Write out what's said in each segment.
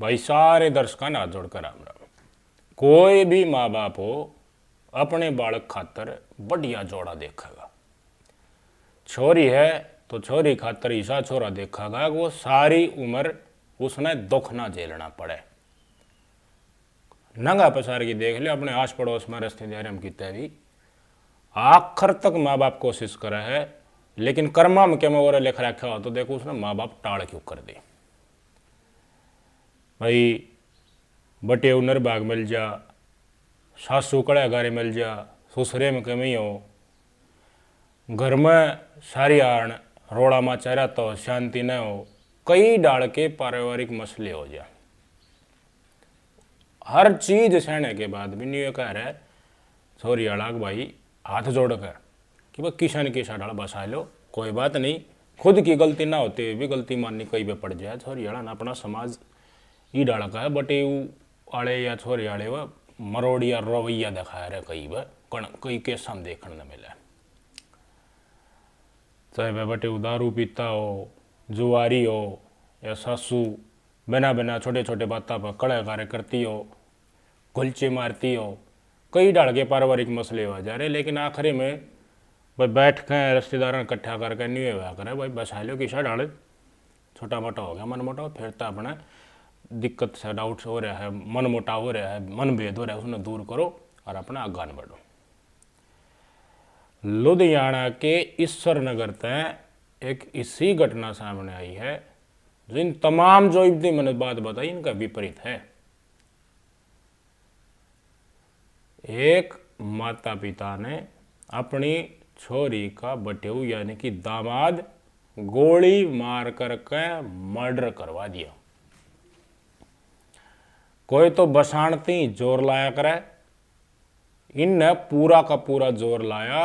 भाई सारे दर्शकों ने हाथ जोड़कर राम राम। कोई भी माँ बाप हो अपने बालक खातर बढ़िया जोड़ा देखेगा। छोरी है तो छोरी खातर ऐसा छोरा देखेगा कि वो सारी उम्र उसने दुख ना झेलना पड़े। नंगा पसार की देख ले अपने आस पड़ोस में रिश्तेदार हम कितने भी आखिर तक माँ बाप कोशिश करे है, लेकिन कर्मा में क्या में और लिख रखा हो तो देखो उसने माँ बाप टाल क्यों कर दे। भाई बटे उनर बाग मिल जा, सासू कड़े गारे मिल जा, ससुरे में कमी हो, घर में सारी आण रोड़ा माचा रहता हो, शांति न हो, कई डाल के पारिवारिक मसले हो जा। हर चीज सहने के बाद भी नहीं कह रहे छोरी अड़ाग भाई हाथ जोड़ कर कि भाई किसान की डाल बसा लो, कोई बात नहीं, खुद की गलती ना होती हुई भी गलती माननी कहीं पे पड़ जाए। छोरी अड़ा अपना समाज ई डाल का है बटे आड़े या छोरी आड़े व मरोड़िया रवैया दिखाया रहे कई व कई केस हम देखने न मिले। चाहे वह बटे दारू पीता हो, जुआरी हो या सासू बिना बिना छोटे छोटे बातों पर कड़े कार्य करती हो, गुलचे मारती हो, कई डाल के पारिवारिक मसले हो जा रहे। लेकिन आखिरी में भाई बैठ के रिश्तेदार इकट्ठा करके नहीं हुआ करे भाई बसा लो किसा डाले, छोटा मोटा हो गया मन मोटा, फिर तो अपने दिक्कत से डाउट्स हो रहा है, मन मोटा हो रहा है, मन भेद हो रहा है, उसने दूर करो और अपना आगान बढ़ो। लुधियाना के ईश्वर नगर तय एक इसी घटना सामने आई है जो इन तमाम जो इतनी मैंने बात बताई इनका विपरीत है। एक माता पिता ने अपनी छोरी का बटेऊ यानी कि दामाद गोली मार करके मर्डर करवा दिया। कोई तो बसानती जोर लाया करे, इनने पूरा का पूरा जोर लाया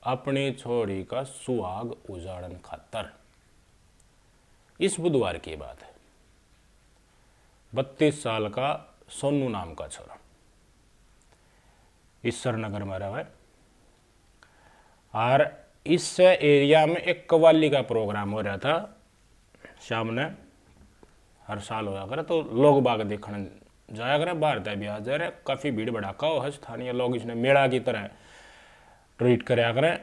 अपनी छोरी का सुहाग उजाड़न खातर। इस बुधवार की बात है, 32 साल का सोनू नाम का छोरा ईश्वर नगर में रहा है और इस एरिया में एक कव्वाली का प्रोग्राम हो रहा था। शाम ने हर साल होया करे तो लोग बाग देखने जाया करे, बाहर तय भी आ जा रहे, काफ़ी भीड़ भड़ाका हो है, स्थानीय लोग इसने मेला की तरह ट्रीट कराया करें।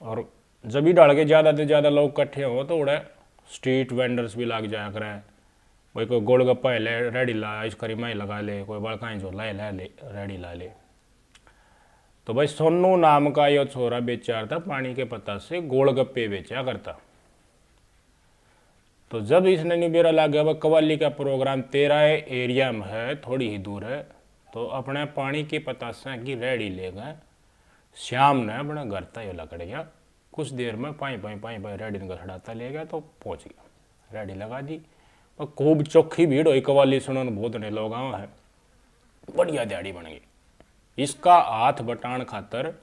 और जब भी डाल के ज़्यादा से ज़्यादा लोग इकट्ठे हो तो उड़े स्ट्रीट वेंडर्स भी लग जाया करें। भाई कोई गोलगप्पा ले रेडी ला, आइसक्रीम ही लगा ले, कोई बड़काई जो ले रेडी ला ले। तो भाई सोनू नाम का यह छोरा बेचा था पानी के पत्ता से गोलगप्पे बेचा करता। तो जब इसने निबेरा ला गया वह कव्वाली का प्रोग्राम तेरा एरिया में है, थोड़ी ही दूर है, तो अपने पानी के पतासा की रेडी ले गए। श्याम ने अपने घर तय लकड़ गया, कुछ देर में पाई रेडी ने घसड़ाता ले गया तो पहुंच गया, रेडी लगा दी। और खूब चौखी भीड़ हुई, कव्वाली सुनने बहुत ने लोग आए हैं, बढ़िया दिहाड़ी बन गई। इसका हाथ बटान खातर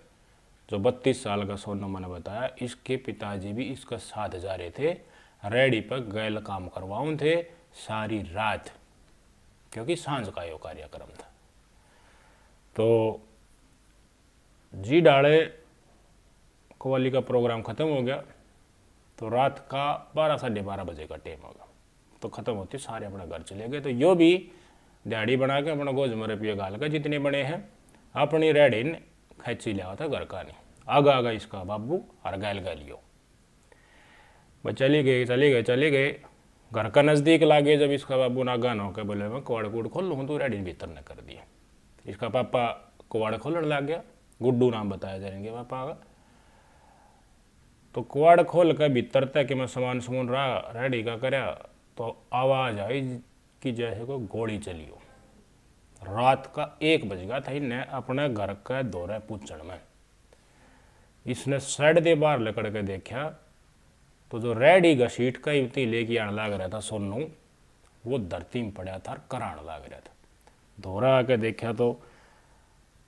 जो 32 साल का सोनू मैंने बताया, इसके पिताजी भी इसका साथ जा रहे थे, रेडी पर गैल काम करवाऊं थे सारी रात, क्योंकि सांझ का यो कार्यक्रम था। तो जी डाले कव्वाली का प्रोग्राम ख़त्म हो गया तो रात का 12 साढ़े 12 बजे का टाइम होगा, तो ख़त्म होते सारे अपने घर चले गए। तो यो भी दिहाड़ी बना के अपना गोज मरे पिए गाल का जितने बने हैं अपनी रेडी ने खैची लिया था घर का नहीं, आगा आगा इसका बाबू और गैल गलियो बस चले गए। घर का नज़दीक लागे जब इसका बाबू नागान होकर बोले मैं कुआड़ कूड़ खोल लूँ, तो रेडी भीतर न कर दिया। इसका पापा कुआड़ खोलने लग गया, गुड्डू नाम बताया जाएंगे पापा का। तो कुआड़ खोल कर भीतर तक कि मैं सामान समून रहा रेडी का करया तो आवाज़ आई कि जैसे को गोली चली हो। रात का 1 बज गया था, इन्हें अपने घर का दौरे पूछण में। इसने साइड दे बाहर लकड़ के देखा तो जो रेडी घसीट का युवती लेके आने लग रहा था सोनू, वो धरती में पड़ा था और कराने लग रहा था। दौरा आके देखा तो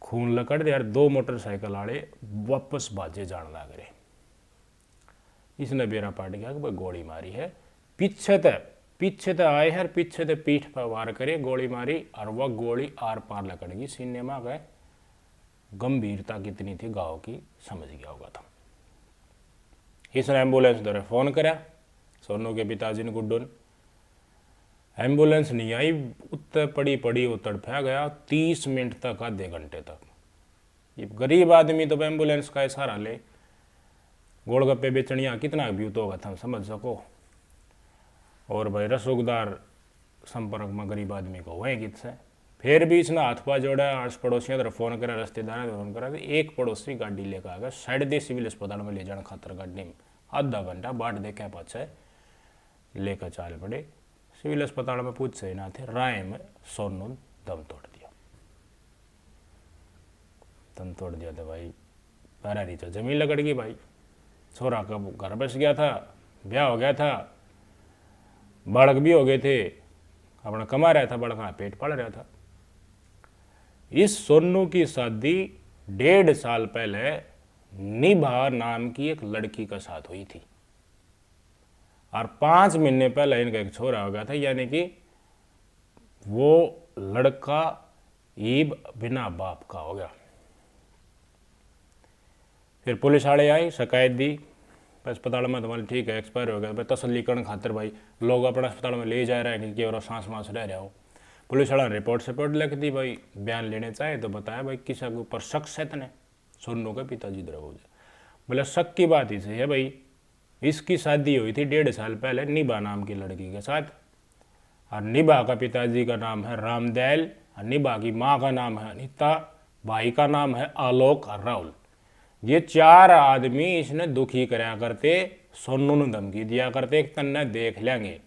खून लकड़ दे यार, 2 मोटरसाइकिल वाले वापस बाजे जाने लग रहे। इसने बेरा पाट गया कि भाई गोली मारी है, पीछे ते आए हैं, पीछे ते पीठ पर वार करे गोली मारी और वह गोली आर पार लकड़ गई सीने में गए। गंभीरता कितनी थी गाँव की समझ गया होगा था। इसने एम्बुलेंस द्वारा फोन करा सोनू के पिताजी ने, गुड्डू ने। एम्बुलेंस नहीं आई, उत्ते पड़ी पड़ी वो तड़फा गया 30 मिनट तक, आधे घंटे तक। ये गरीब आदमी तो एम्बुलेंस का सहारा ले। गोलगप्पे बेचनिया कितना व्यूत होगा था समझ सको। और भाई रसोगदार संपर्क में गरीब आदमी को हुए कित से। फिर भी इसने हाथ पा जोड़ा, आस पड़ोसियों तरफ फोन करा, रिश्तेदार फोन करा, एक पड़ोसी गाड़ी लेकर आ गया, साइड दे सिविल अस्पताल में ले जाने खातर गाड़ी में आधा घंटा बाट देखे पाछे लेकर चाल पड़े। सिविल अस्पताल में पूछ से ना थे, राय में सोनू दम तोड़ दिया। दम तोड़ दिया तो भाई पैरारी तो जमीन लगड़ गई। भाई छोरा का घर बस गया था, ब्याह हो गया था, बालक भी हो गए थे, अपना कमा रहा था, बड़का पेट पाल रहा था। इस सोनू की शादी 1.5 साल पहले निभा नाम की एक लड़की के साथ हुई थी, और 5 महीने पहले इनका एक छोरा हो गया था, यानी कि वो लड़का ईब बिना बाप का हो गया। फिर पुलिस वाले आई, शिकायत दी अस्पताल में, तुम्हारे ठीक है एक्सपायर हो गया। भाई तसल्ली करने खातर भाई लोग अपने अस्पताल में ले जा रहे हैं कि और सांस वांस रह रहा हो। पुलिस वाला ने रिपोर्ट लिख दी। भाई बयान लेने चाहे तो बताया भाई किसी के ऊपर शक है तने, सोनू के पिताजी द्रवोज। बोले शक की बात ही सही है भाई, इसकी शादी हुई थी 1.5 साल पहले निभा नाम की लड़की के साथ, और निभा का पिताजी का नाम है रामदयाल, और निभा की माँ का नाम है अनिता, भाई का नाम है आलोक और राहुल। ये 4 आदमी इसने दुखी कराया करते, सोनू ने धमकी दिया करते तन्ने देख लेंगे।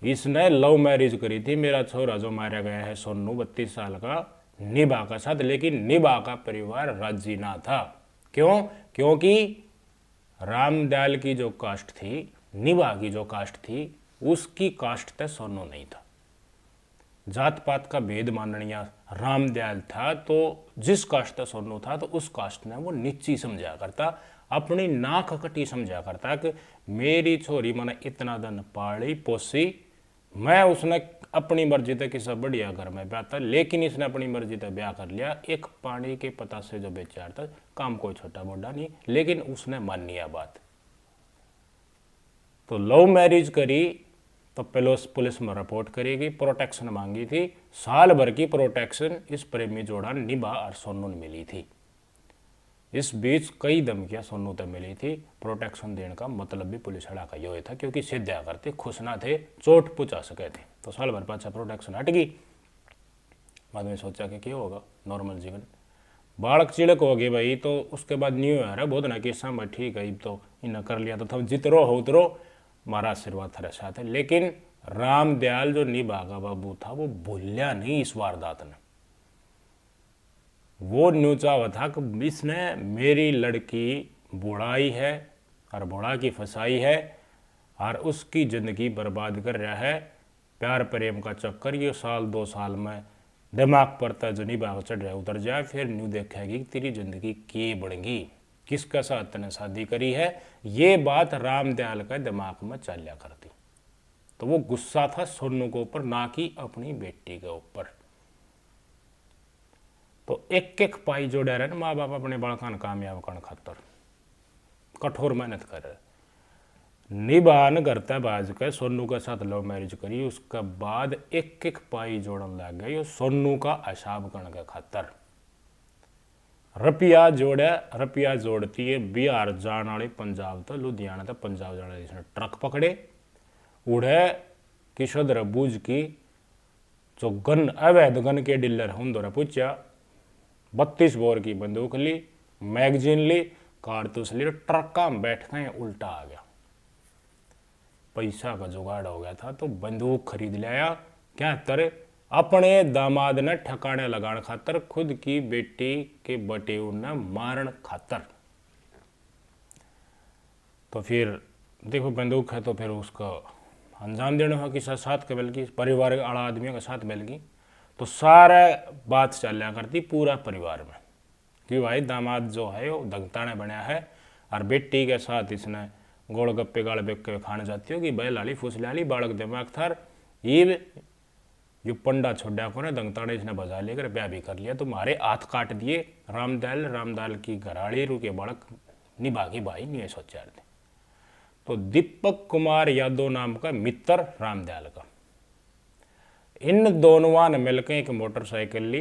इसने लव मैरिज करी थी, मेरा छोरा जो मारा गया है सोनू 32 साल का, निभा का साथ, लेकिन निभा का परिवार राजी ना था। क्यों? क्योंकि रामदयाल की जो कास्ट थी, निभा की जो कास्ट थी, उसकी कास्ट तक सोनू नहीं था। जात पात का भेद माननिया रामदयाल था, तो जिस कास्ट तक सोनू था तो उस कास्ट ने वो नीची समझा करता, अपनी नाक कटी समझा करता कि मेरी छोरी मैंने इतना दिन पाली पोसी, मैं उसने अपनी मर्जी तक किसी बढ़िया घर में ब्याह था, लेकिन इसने अपनी मर्जी तक ब्याह कर लिया। एक पानी के पता से जो बेचार था, काम कोई छोटा मोटा नहीं, लेकिन उसने मान लिया बात। तो लव मैरिज करी तो पहले पुलिस में रिपोर्ट करेगी, प्रोटेक्शन मांगी थी, साल भर की प्रोटेक्शन इस प्रेमी जोड़ा निभा और सोनू ने मिली थी। इस बीच कई धमकियां सोनू तक मिली थी। प्रोटेक्शन देने का मतलब भी पुलिस वाला का ये था, क्योंकि सिद्धा करते खुश ना थे, चोट पहुंचा सके थे। तो साल भर पाछा प्रोटेक्शन हट गई। बाद में सोचा कि क्या होगा, नॉर्मल जीवन, बालक चिड़क हो गई भाई। तो उसके बाद न्यू ईयर है, बहुत ना किस्सा में ठीक है, तो इन्हें कर लिया तो तुम जितरो हो उतरो, हमारा आशीर्वाद थारे साथ है। लेकिन रामदयाल जो निभा का बाबू था, वो भूलिया नहीं इस वारदात ने। वो न्यूचा हुआ था कि इसने मेरी लड़की बुढ़ाई है और बुढ़ा की फंसाई है, और उसकी ज़िंदगी बर्बाद कर रहा है। प्यार प्रेम का चक्कर, ये साल 2 साल में दिमाग पर तो जो निभा चढ़ रहा उतर जाए, फिर न्यू देखेगी तेरी ज़िंदगी के बढ़ेगी, किसका साथ तने शादी करी है। ये बात रामदयाल के दिमाग में चलिया करती। तो वो गुस्सा था सोनू के ऊपर, ना कि अपनी बेटी के ऊपर। तो एक एक पाई जोड़ा रहे माँ बाप अपने बालकान कामयाब करने खातर कठोर मेहनत कर रहे। निभान करता बाज के सोनू के साथ लव मैरिज करी, उसके बाद एक एक पाई जोड़न लग गई सोनू का हिसाब करने के खातर। रुपया जोड़े, रुपया जोड़ती है बिहार जाने वाले पंजाब तो लुधियाना तो पंजाब जाने इसने ट्रक पकड़े, उड़े किशोर रबूज की जो गन अवैध गन के डीलर हम द्वारा पूछा, 32 बोर की बंदूक ली, मैगजीन ली, कारतूस ली, ट्रक में बैठ गए, उल्टा आ गया। पैसा का जुगाड़ हो गया था तो बंदूक खरीद लिया। क्या तर अपने दामाद ने ठिकाने लगाने खातर, खुद की बेटी के बटे ने मारन खातर। तो फिर देखो बंदूक है तो फिर उसका अंजाम देना हो किसी साथ के बल्कि परिवार आला आदमियों के साथ मिल गई। तो सारा बात चलिया करती पूरा परिवार में कि भाई दामाद जो है वो दंगताने बनया है, और बेटी के साथ इसने गोलगप्पे गाल बेक के खाने जाती हो कि भाई लाली फूस लाली बालक दिमाग थार ये जो पंडा छोड़ा को ने दंगताने इसने बजा लेकर ब्याह भी कर लिया। तो मारे हाथ काट दिए रामदयाल की घराड़ी रू के बालक निभा की भाई नहीं सोचा थे। तो दीपक कुमार यादव नाम का मित्र रामदयाल का। इन दोनों ने मिलकर एक मोटरसाइकिल ली,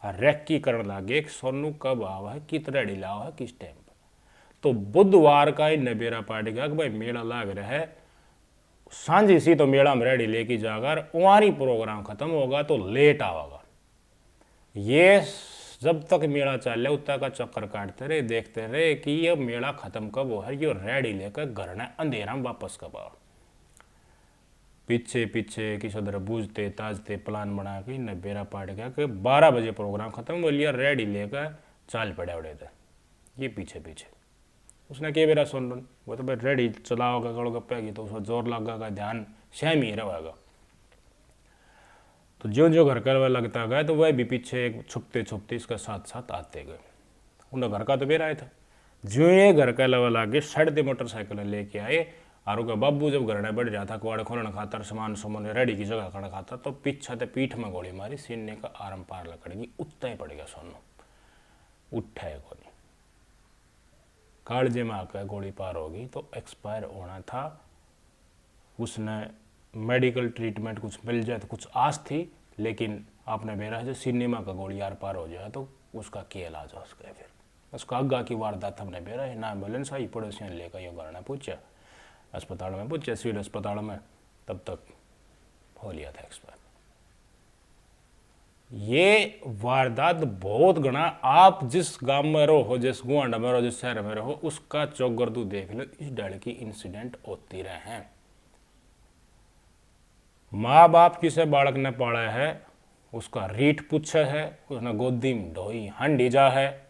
रेक्की करने लगे एक सोनू कब आवा है, कितना डिलावा है, किस टाइम पर। तो बुधवार का ही नबेरा पार्टी गया कि भाई मेला लाग रहा है, सांझ इसी तो मेला में रेडी लेके जाकर वहां प्रोग्राम खत्म होगा तो लेट आवागा। ये जब तक मेला चल रहा उत्ता का चक्कर काटते रहे, देखते रहे कि ये मेला खत्म कब हो है, ये रेडी लेकर घर ने अंधेरा में वापस कब आ। पीछे पीछे किस उधर बूझते ताजते प्लान बना के नबेरा पाट गया कि 12 बजे प्रोग्राम खत्म हो लिया, रेडी लेकर चाल पड़े उड़े थे ये पीछे पीछे। उसने क्या मेरा सुन लो, वो तो भाई रेडी चलाओगा गड़गप्पे की तो उसको जोर लगेगा, ध्यान सेम ही रहेगा। तो जो जो घर का वह लगता गया तो वह भी पीछे छुपते छुपते इसका साथ साथ आते गए। उन्हें घर का तो बेरा आया था, जो ये घर का लेवल आगे सड़ते मोटरसाइकिल लेके आए और उनका बाबू जब घर में बढ़ रहा था कुआड़ खोलने खातर सामान सुमान रेडी की जगह खड़ा खाता तो पीछे ते पीठ में गोली मारी, सीने का आरम पार लकड़गी, उत्ता ही पड़ गया सोनू, उठा है गोली कालजे में आकर गोली पार होगी तो एक्सपायर होना था। उसने मेडिकल ट्रीटमेंट कुछ मिल जाए तो कुछ आस थी, लेकिन आपने मेरा जो सिनेमा का गोली यार पार हो जाए तो उसका क्या इलाज हो उसका। फिर उसका आगा की वारदात हमने मेरा है ना, एम्बुलेंस आई पड़ोसियों ने लेकर ये घर ने पूछा, अस्पताल में पूछा, सिविल अस्पताल में, तब तक हो लिया था एक्सपायर। ये वारदात बहुत गणा, आप जिस गांव में रहो, जिस गुआंडा में रहो, जिस शहर में रहो, उसका चौगर्दू देख लो, इस डर की इंसिडेंट होती रहे हैं। माँ बाप किसे बालक ने पाला है उसका रीट पूछे है, उसने गोदी में ढोई हांडी जा है,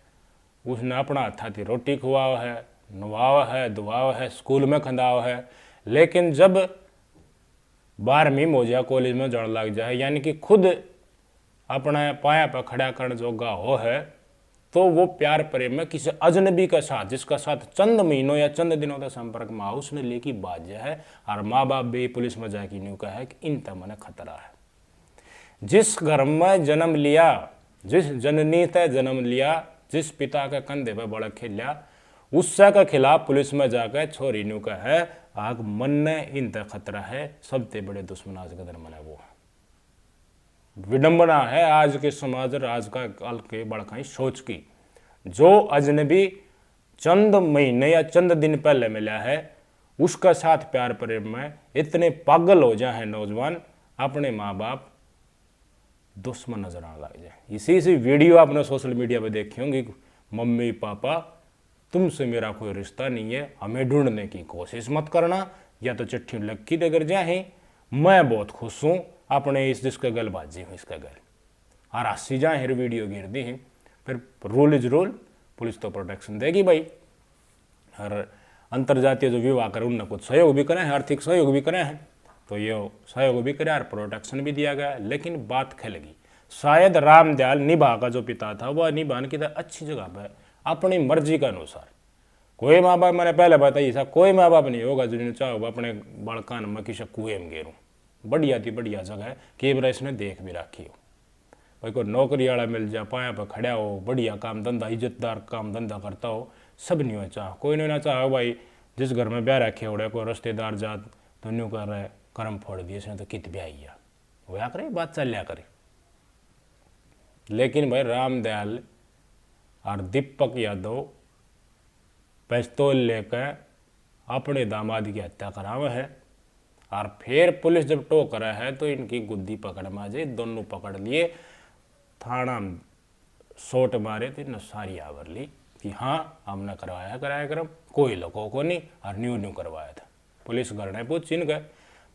उसने अपना हाथा थी रोटी खुआव है, नुआव है, दुआव है, स्कूल में खंदाव है। लेकिन जब 12वीं में हो जाए, कॉलेज में जाने लग जाए, यानी कि खुद अपने पाया पर खड़ा करने जोगा हो है, तो वो प्यार प्रेम में किसी अजनबी के साथ, जिसका साथ चंद महीनों या चंद दिनों का संपर्क में उसने लेकी बात है, और माँ बाप भी पुलिस में जाके न्यू कहा है कि इन तमने खतरा है। जिस घर में जन्म लिया, जिस जननी से जन्म लिया, जिस पिता के कंधे पर बड़ा खेलिया, उससे के खिलाफ पुलिस में जाकर छोरी न्यू का है आग मन ने इन तक खतरा है, सबसे बड़े दुश्मन आज के दिन मने वो है। विडंबना है आज के समाज और आज का काल के बड़काई सोच की। जो अजनबी चंद महीने या चंद दिन पहले मिला है उसका साथ प्यार प्रेम में इतने पागल हो जाए नौजवान, अपने माँ बाप दुश्मन नजर आने लग जाए। इसी वीडियो आपने सोशल मीडिया पे देखी होंगी, मम्मी पापा तुमसे मेरा कोई रिश्ता नहीं है, हमें ढूंढने की कोशिश मत करना, या तो चिट्ठी लक्की दे कर जाए, मैं बहुत खुश हूँ अपने इस जिसके गल बाजी हूँ इसका गल, और हंसी जाए हर वीडियो गिर दी है। फिर रूल इज रूल, पुलिस तो प्रोटेक्शन देगी भाई। और अंतर्जातीय जो विवाह कर उनने कुछ सहयोग भी करे हैं, आर्थिक सहयोग भी करे हैं, तो ये सहयोग भी करे और प्रोटेक्शन भी दिया गया। लेकिन बात खेलेगी, शायद रामदयाल निभा का जो पिता था वह निभाने की अच्छी जगह पर अपनी मर्जी के अनुसार, कोई माँ बाप, मैंने पहले बताई था, कोई माँ बाप नहीं होगा जिन्हें चाहो अपने बड़कान में किसी कुएं में गेरूँ, बढ़िया थी बढ़िया जगह है, कैमरा इसने देख भी रखी हो, भाई कोई नौकरी वाला मिल जाए, पाया पर खड़ा हो, बढ़िया काम धंधा, इज्जतदार काम धंधा करता हो, सब नहीं हो चाह, कोई नहीं ना चाह भाई जिस घर में ब्याह रखे हो कोई रिश्तेदार जात तो न्यू कर रहे कर्म फोड़ दिए इसने तो कित ब्याह ही वह करे, बात चल लिया करे। लेकिन भाई रामदयाल और दीपक यादव पिस्तौल लेकर अपने दामाद की हत्या करावे है, और फिर पुलिस जब टोक रहा है तो इनकी गुद्दी पकड़ में आ जाए, दोनों पकड़ लिए, थाना सोट मारे थे न सारी आवर ली कि हाँ हमने करवाया करायाक्रम, कोई लोगों को नहीं, और न्यू करवाया था। पुलिस घर ने पूछ चिन्ह गए,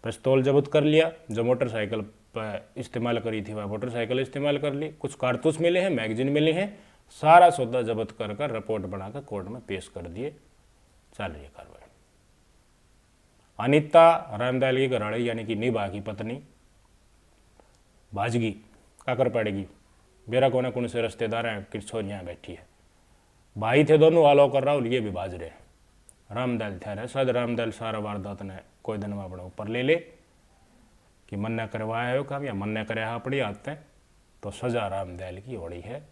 पिस्तौल जब्त कर लिया, जो मोटरसाइकिल पर इस्तेमाल करी थी वह मोटरसाइकिल इस्तेमाल कर ली, कुछ कारतूस मिले हैं, मैगजीन मिली हैं, सारा सौदा जब्त कर रिपोर्ट बनाकर कोर्ट में पेश कर दिए, चल रही है कार्रवाई। अनीता रामदयाल की घरवाली यानी कि निभा की पत्नी भाजगी क्या कर पड़ेगी, मेरा कोने कौन से रिश्तेदार हैं कि छोरियाँ बैठी है, भाई थे दोनों आलो कर रहा और ये भी बाज रहे। रामदयाल थे रहे, शायद रामदयाल सारा वारदात ने कोई दिन में अपने ऊपर ले ले कि मन ने करवाया है काम या मन ने कराया अपनी आते, तो सजा रामदयाल की होड़ी है।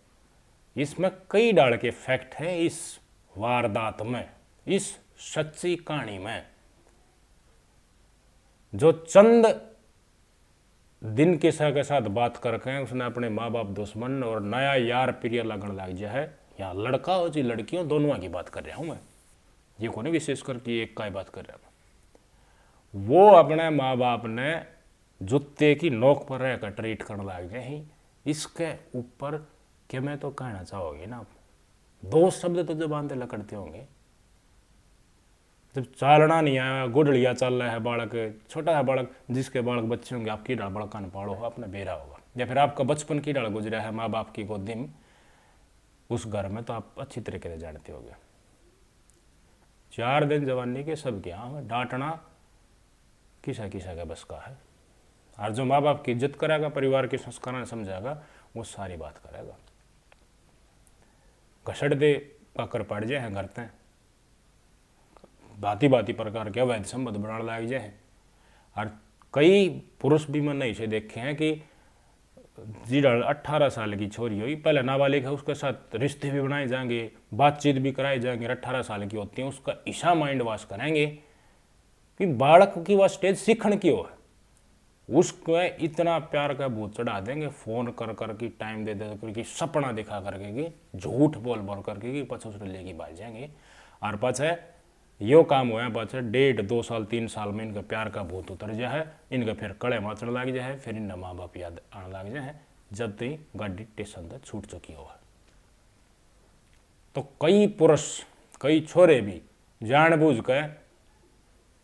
इसमें कई डाल के फैक्ट हैं इस वारदात में, इस सच्ची कहानी में जो चंद दिन किसा के साथ बात करके उसने अपने माँ बाप दुश्मन और नया यार प्रिय लगन लग जाए है। यहाँ लड़का हो जी लड़की हो, दोनों की बात कर रहा हूँ मैं, ये को नहीं विशेष करके एक का ही बात कर रहा हूँ। वो अपने माँ बाप ने जूते की नोक पर रहकर ट्रीट करने लग जाए ही। इसके ऊपर क्या मैं तो कहना चाहोगे ना, दो शब्द तो जबान से लकड़ते होंगे। जब चालना नहीं आया, गुडलिया चल रहा है बालक, छोटा है बालक, जिसके बालक बच्चे होंगे, आपकी डाल बड़का न पालो अपने बेरा होगा, या फिर आपका बचपन की डाल गुजरा है माँ बाप की गोदी में उस घर में, तो आप अच्छी तरीके से जानते होगे। 4 दिन जवानी के सब के यहाँ डांटना किसा किसा का बस का है। और जो माँ बाप की इज्जत करेगा, परिवार के संस्कार समझाएगा, वो सारी बात करेगा। घसड़ दे काकर पड़ जाए हैं घर तय, भांति भांति प्रकार के अवैध संबंध बनाने लग जाए। और कई पुरुष भी मैंने इसे देखे हैं कि जी 18 साल की छोरी हुई, पहले नाबालिग है, उसके साथ रिश्ते भी बनाए जाएंगे, बातचीत भी कराई जाएंगे। 18 साल की होती है, उसका ईशा माइंड वॉश करेंगे कि बालक की वह स्टेज सीखण की हो, उसको इतना प्यार का भूत चढ़ा देंगे, फोन कर करके टाइम दे दे करके, सपना दिखा करके कि झूठ बोल बोल करके कि पछ उसको लेके भाग जाएंगे। और पछ यो काम हुआ पाछे 1.5 2 साल 3 साल में इनका प्यार का भूत उतर जाए, इनका फिर कड़े माचने लग जाए, फिर इनका माँ बाप याद आने लग जाए जब तक गाड़ी स्टेशन तक छूट चुकी हो। तो कई पुरुष कई छोरे भी जानबूझ के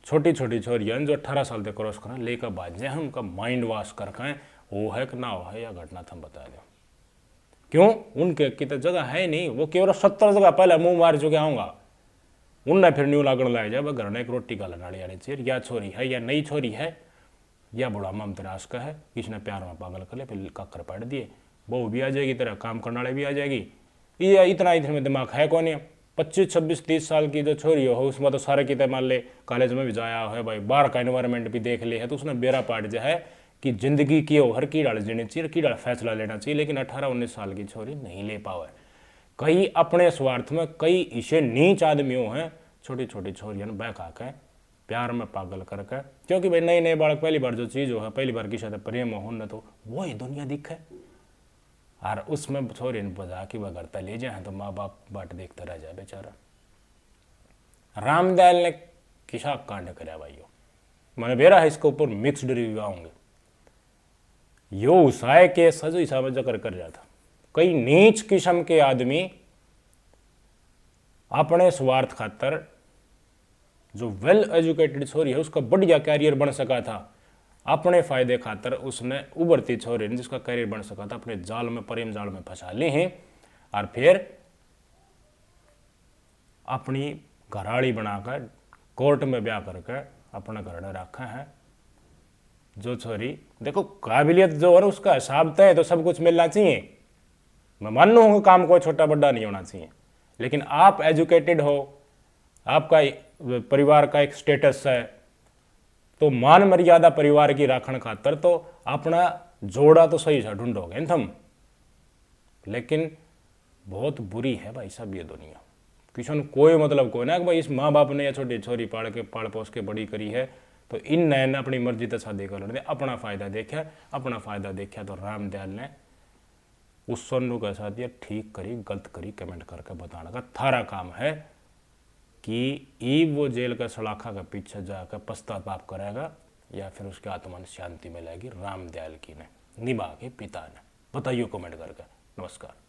छोटी छोटी छोरियां जो 18 साल तक क्रॉस करें लेकर भाज जाए, उनका माइंड वॉश करके वो है कि ना हो है या घटना थम बता दो। क्यों? उनके की तो जगह है नहीं, वो केवल 70 जगह पहले मुंह मार चुके होंगे, उनने फिर न्यू लागण लग जाए। घर ने एक रोटी का लड़ाड़ी आनी चाहिए, या छोरी है या नई छोरी है या बड़ा ममतराज का है, किसी ने प्यार में पागल कर ले, फिर काकर पड़ दिए, बहू भी आ जाएगी, तेरा काम करने वाले भी आ जाएगी। ये इतना में दिमाग है कौन है? 25 26 30 साल की जो छोरी हो उसमें तो सारे कितने मान ले, कॉलेज में भी जाया है भाई, बाहर का एनवायरमेंट भी देख ले है, तो उसने बेरा पाट जा है कि जिंदगी की हो हर की डाल देनी चाहिए, की डाल फैसला लेना चाहिए। लेकिन 18 19 साल की छोरी नहीं ले पावे। कई अपने स्वार्थ में कई इसे नीच आदमियों हैं, छोटी छोटी छोरियां बहका के प्यार में पागल करके, क्योंकि भाई नए नए बालक पहली बार जो चीज़ हो, पहली बार किसी से प्रेम हो न, तो वही दुनिया दिखे। और उसमें छोरी ने बजा कि वह घर ले जाए तो माँ बाप बाट देखते रह जाए बेचारा। रामदयाल ने किसा कांड कराया भाइयों, मैंने बेरा है इसके ऊपर मिक्स्ड रिव्यू आऊंगे। यो उसाए के सजो हिसाब में जकर कर जाता, कई नीच किस्म के आदमी अपने स्वार्थ खातर, जो वेल एजुकेटेड छोरी है उसका बढ़िया कैरियर बन सका था, अपने फायदे खातर उसने उभरती छोरी ने जिसका कैरियर बन सका था, अपने जाल में प्रेम जाल में फंसा ली हैं और फिर अपनी घराड़ी बनाकर कोर्ट में ब्याह करके अपने घर में रखा है। जो छोरी देखो काबिलियत जो है उसका हिसाब तय, तो सब कुछ मिलना चाहिए, मैं मान लूँ काम कोई छोटा बड़ा नहीं होना चाहिए, लेकिन आप एजुकेटेड हो, आपका परिवार का एक स्टेटस है, तो मान मर्यादा परिवार की राखण खातर तो अपना जोड़ा तो सही सा ढूंढोगे तुम। लेकिन बहुत बुरी है भाई साहब ये दुनिया, किसी ने कोई मतलब कोई ना कि भाई इस माँ बाप ने या छोटी छोरी पाल पोस के बड़ी करी है, तो इन नैन अपनी मर्जी तो शादी कर लेते, अपना फायदा देखा, अपना फायदा देखा। तो रामदयाल ने उस सोनू के साथ ये ठीक करी गलत करी कमेंट करके बताने का थारा काम है कि ईब वो जेल का सलाखा के पीछे जाकर पश्चाताप करेगा या फिर उसके आत्मा में शांति मिलेगी। रामदयाल की ने निभा के पिता ने बताइए कमेंट करके। नमस्कार।